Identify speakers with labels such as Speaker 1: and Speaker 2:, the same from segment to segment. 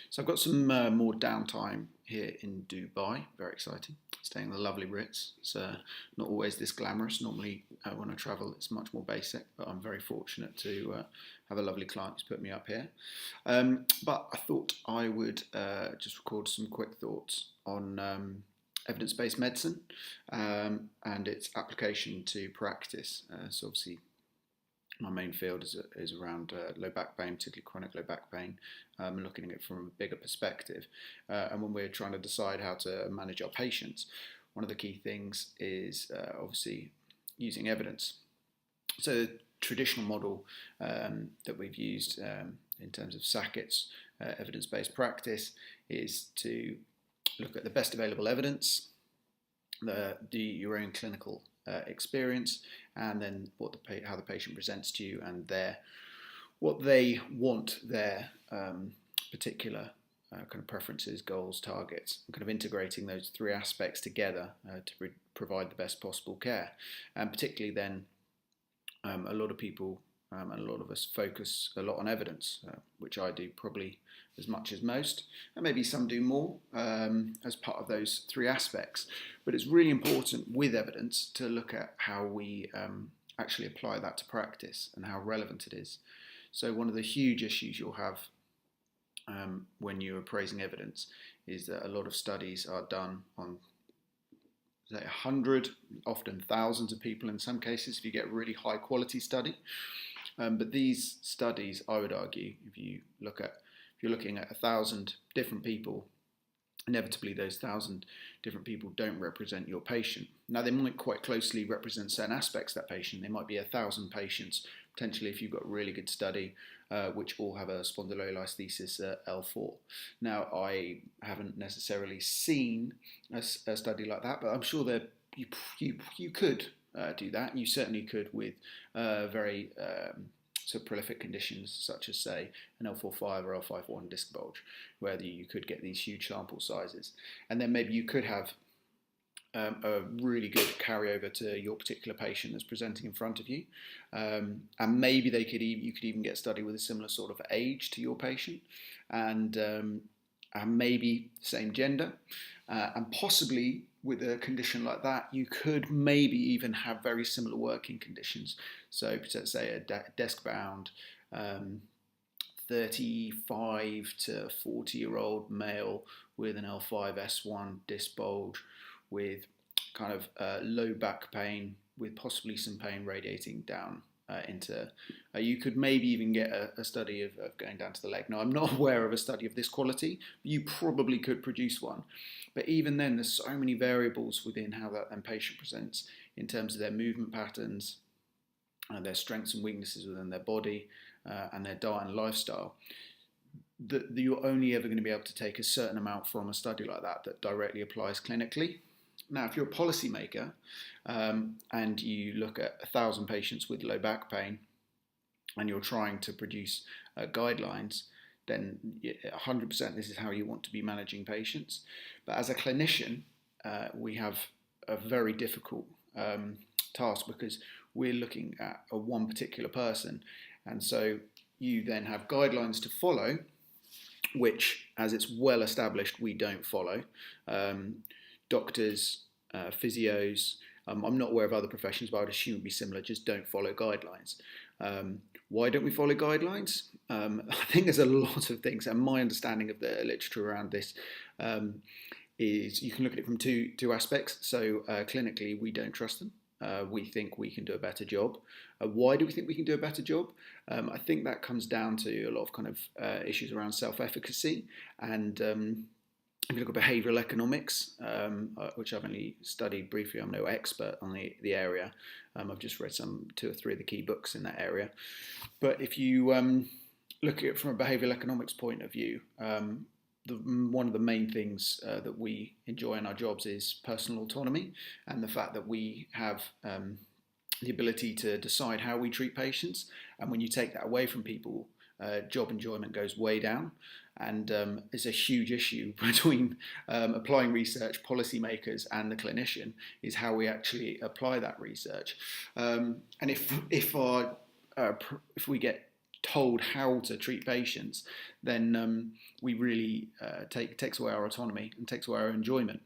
Speaker 1: So I've got some more downtime here in Dubai. Very exciting. Staying in the lovely Ritz. It's not always this glamorous. Normally, when I travel, it's much more basic. But I'm very fortunate to have a lovely client who's put me up here. But I thought I would just record some quick thoughts on evidence-based medicine and its application to practice. So obviously, my main field is around low back pain, particularly chronic low back pain, looking at it from a bigger perspective. And when we're trying to decide how to manage our patients, one of the key things is obviously using evidence. So the traditional model that we've used in terms of Sackett's evidence-based practice is to look at the best available evidence, your own clinical experience, and then how the patient presents to you and what they want their particular kind of preferences, goals, targets, and kind of integrating those three aspects together to provide the best possible care. And particularly then, a lot of people and a lot of us focus a lot on evidence, which I do probably as much as most, and maybe some do more as part of those three aspects. But it's really important with evidence to look at how we actually apply that to practice and how relevant it is. So one of the huge issues you'll have when you're appraising evidence is that a lot of studies are done on, say, 100, often thousands of people in some cases, if you get a really high quality study. But these studies, I would argue, if you're looking at 1,000 different people, inevitably those 1,000 different people don't represent your patient. Now, they might quite closely represent certain aspects of that patient. They might be 1,000 patients, potentially, if you've got a really good study, which all have a spondylolisthesis L4. Now, I haven't necessarily seen a study like that, but I'm sure that you could do that. You certainly could with very sort of prolific conditions such as, say, an L4-5 or L5-1 disc bulge, where you could get these huge sample sizes. And then maybe you could have a really good carryover to your particular patient that's presenting in front of you. And maybe you could even get a study with a similar sort of age to your patient, and maybe same gender, and possibly with a condition like that, you could maybe even have very similar working conditions. So, let's say a desk-bound 35 to 40-year-old male with an L5-S1 disc bulge, with kind of low back pain, with possibly some pain radiating down into. You could maybe even get a study of going down to the leg. Now, I'm not aware of a study of this quality, but you probably could produce one. But even then, there's so many variables within how that patient presents in terms of their movement patterns, their strengths and weaknesses within their body, and their diet and lifestyle, that you're only ever going to be able to take a certain amount from a study like that directly applies clinically. Now, if you're a policymaker and you look at 1,000 patients with low back pain and you're trying to produce guidelines, then 100% this is how you want to be managing patients. But as a clinician, we have a very difficult task, because we're looking at one particular person. And so you then have guidelines to follow, which, as it's well established, we don't follow. Doctors, physios, I'm not aware of other professions, but I would assume it would be similar, just don't follow guidelines. Why don't we follow guidelines? I think there's a lot of things, and my understanding of the literature around this is you can look at it from two aspects. So clinically, we don't trust them. We think we can do a better job. Why do we think we can do a better job? I think that comes down to a lot of kind of issues around self-efficacy, and if you look at behavioural economics, which I've only studied briefly, I'm no expert on the area. I've just read 2 or 3 of the key books in that area. But if you look at it from a behavioural economics point of view, one of the main things that we enjoy in our jobs is personal autonomy, and the fact that we have the ability to decide how we treat patients. And when you take that away from people, job enjoyment goes way down. And it's a huge issue between applying research, policymakers, and the clinician, is how we actually apply that research. And if we get told how to treat patients, then we really takes away our autonomy and takes away our enjoyment.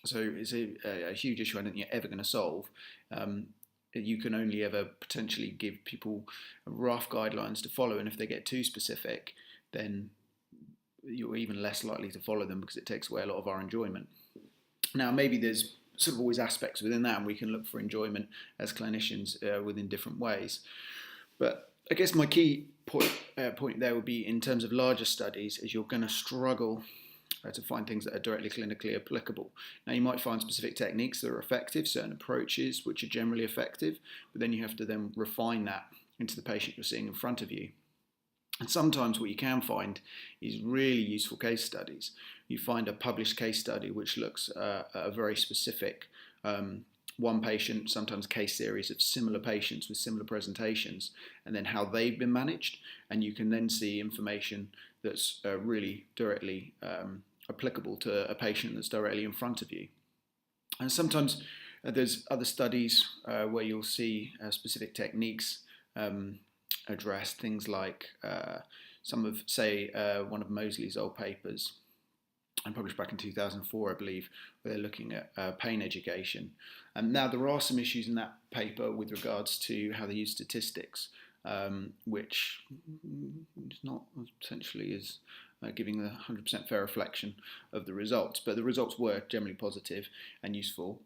Speaker 1: So it's a huge issue I don't think you're ever going to solve. You can only ever potentially give people rough guidelines to follow, and if they get too specific, then you're even less likely to follow them because it takes away a lot of our enjoyment. Now, maybe there's sort of always aspects within that, and we can look for enjoyment as clinicians within different ways. But I guess my key point there would be in terms of larger studies is you're going to struggle to find things that are directly clinically applicable. Now, you might find specific techniques that are effective, certain approaches which are generally effective, but then you have to then refine that into the patient you're seeing in front of you. And sometimes what you can find is really useful case studies. You find a published case study which looks at a very specific one patient, sometimes case series of similar patients with similar presentations, and then how they've been managed. And you can then see information that's really directly applicable to a patient that's directly in front of you. And sometimes there's other studies where you'll see specific techniques addressed, things like some of, say, one of Mosley's old papers, and published back in 2004, I believe, where they're looking at pain education. And now there are some issues in that paper with regards to how they use statistics, which is not essentially is giving a 100% fair reflection of the results. But the results were generally positive and useful.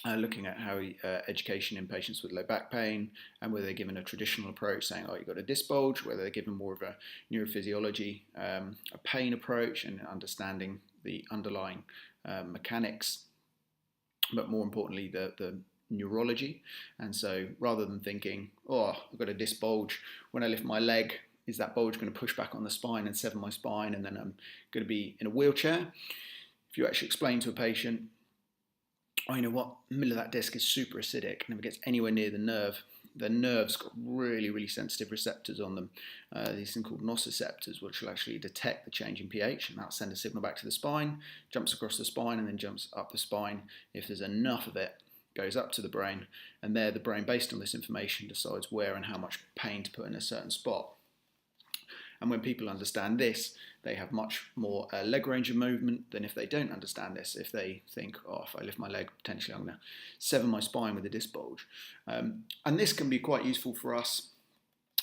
Speaker 1: Looking at how education in patients with low back pain, and whether they're given a traditional approach saying, oh, you've got a disc bulge, whether they're given more of a neurophysiology, a pain approach, and understanding the underlying mechanics, but more importantly, the neurology. And so rather than thinking, oh, I've got a disc bulge, when I lift my leg, is that bulge going to push back on the spine and sever my spine, and then I'm going to be in a wheelchair? If you actually explain to a patient, oh, you know what, the middle of that disc is super acidic, and if it gets anywhere near the nerve, the nerve's got really, really sensitive receptors on them, these things called nociceptors, which will actually detect the change in pH, and that'll send a signal back to the spine, jumps across the spine, and then jumps up the spine. If there's enough of it, goes up to the brain, and there the brain, based on this information, decides where and how much pain to put in a certain spot. And when people understand this, they have much more leg range of movement than if they don't understand this. If they think, oh, if I lift my leg, potentially I'm going to sever my spine with a disc bulge. And this can be quite useful for us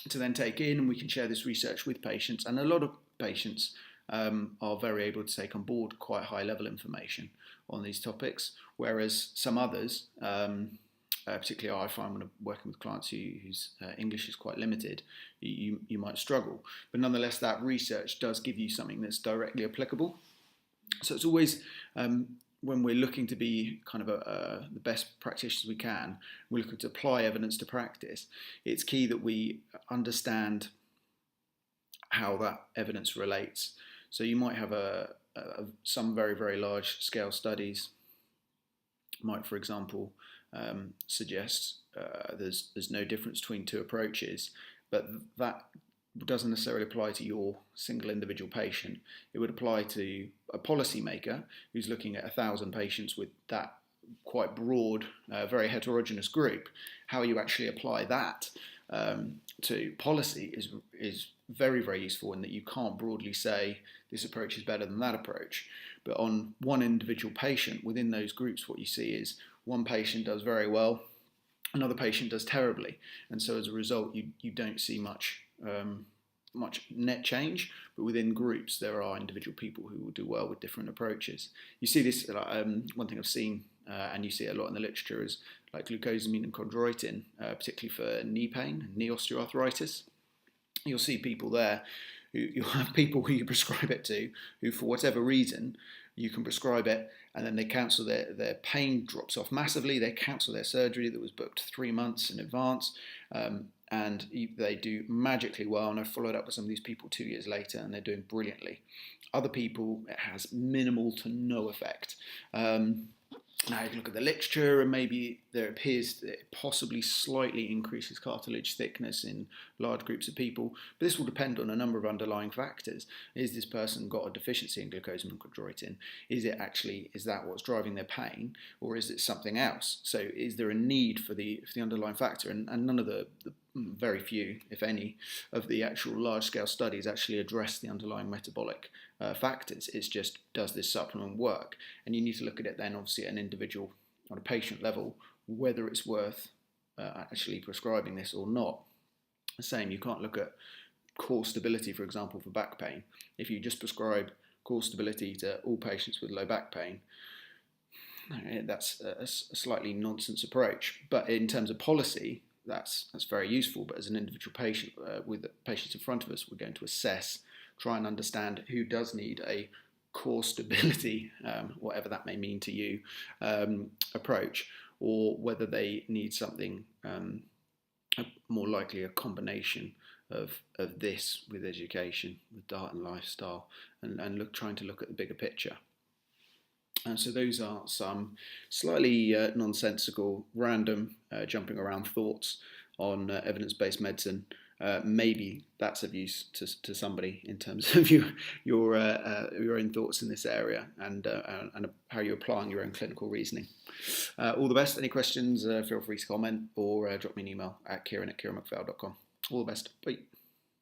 Speaker 1: to then take in, and we can share this research with patients. And a lot of patients are very able to take on board quite high level information on these topics, whereas some others, particularly I find when I'm working with clients whose English is quite limited, you might struggle. But nonetheless, that research does give you something that's directly applicable. So it's always, when we're looking to be kind of the best practitioners we can, we're looking to apply evidence to practice. It's key that we understand how that evidence relates. So you might have some very, very large scale studies might, for example, suggest there's no difference between two approaches, but that doesn't necessarily apply to your single individual patient. It would apply to a policymaker who's looking at 1,000 patients with that quite broad, very heterogeneous group. How you actually apply that to policy is very, very useful, in that you can't broadly say this approach is better than that approach. But on one individual patient within those groups, what you see is one patient does very well, another patient does terribly, and so as a result you don't see much net change, but within groups there are individual people who will do well with different approaches. You see this, one thing I've seen, and you see it a lot in the literature, is like glucosamine and chondroitin, particularly for knee pain and knee osteoarthritis. You'll see people there, you'll have people who you prescribe it to, who for whatever reason, you can prescribe it, and then they cancel their pain drops off massively. They cancel their surgery that was booked 3 months in advance, and they do magically well. And I've followed up with some of these people 2 years later, and they're doing brilliantly. Other people, it has minimal to no effect. Now you can look at the literature, and maybe there appears that it possibly slightly increases cartilage thickness in large groups of people, but this will depend on a number of underlying factors. Is this person got a deficiency in glucosamine and chondroitin? Is that what's driving their pain, or is it something else? So is there a need for the underlying factor? And none of the very few, if any, of the actual large-scale studies actually address the underlying metabolic factors. It's just, does this supplement work? And you need to look at it then, obviously, at an individual, on a patient level, whether it's worth actually prescribing this or not. The same, you can't look at core stability, for example, for back pain. If you just prescribe core stability to all patients with low back pain, that's a slightly nonsense approach. But in terms of policy, that's very useful. But as an individual patient, with the patients in front of us, we're going to assess, try and understand who does need a core stability, whatever that may mean to you, approach, or whether they need something more likely a combination of this with education, with diet and lifestyle, and trying to look at the bigger picture. And so those are some slightly nonsensical, random, jumping around thoughts on evidence-based medicine. Maybe that's of use to somebody in terms of your own thoughts in this area and how you're applying your own clinical reasoning. All the best. Any questions, feel free to comment or drop me an email at kieran@kieranmcphail.com. All the best. Bye.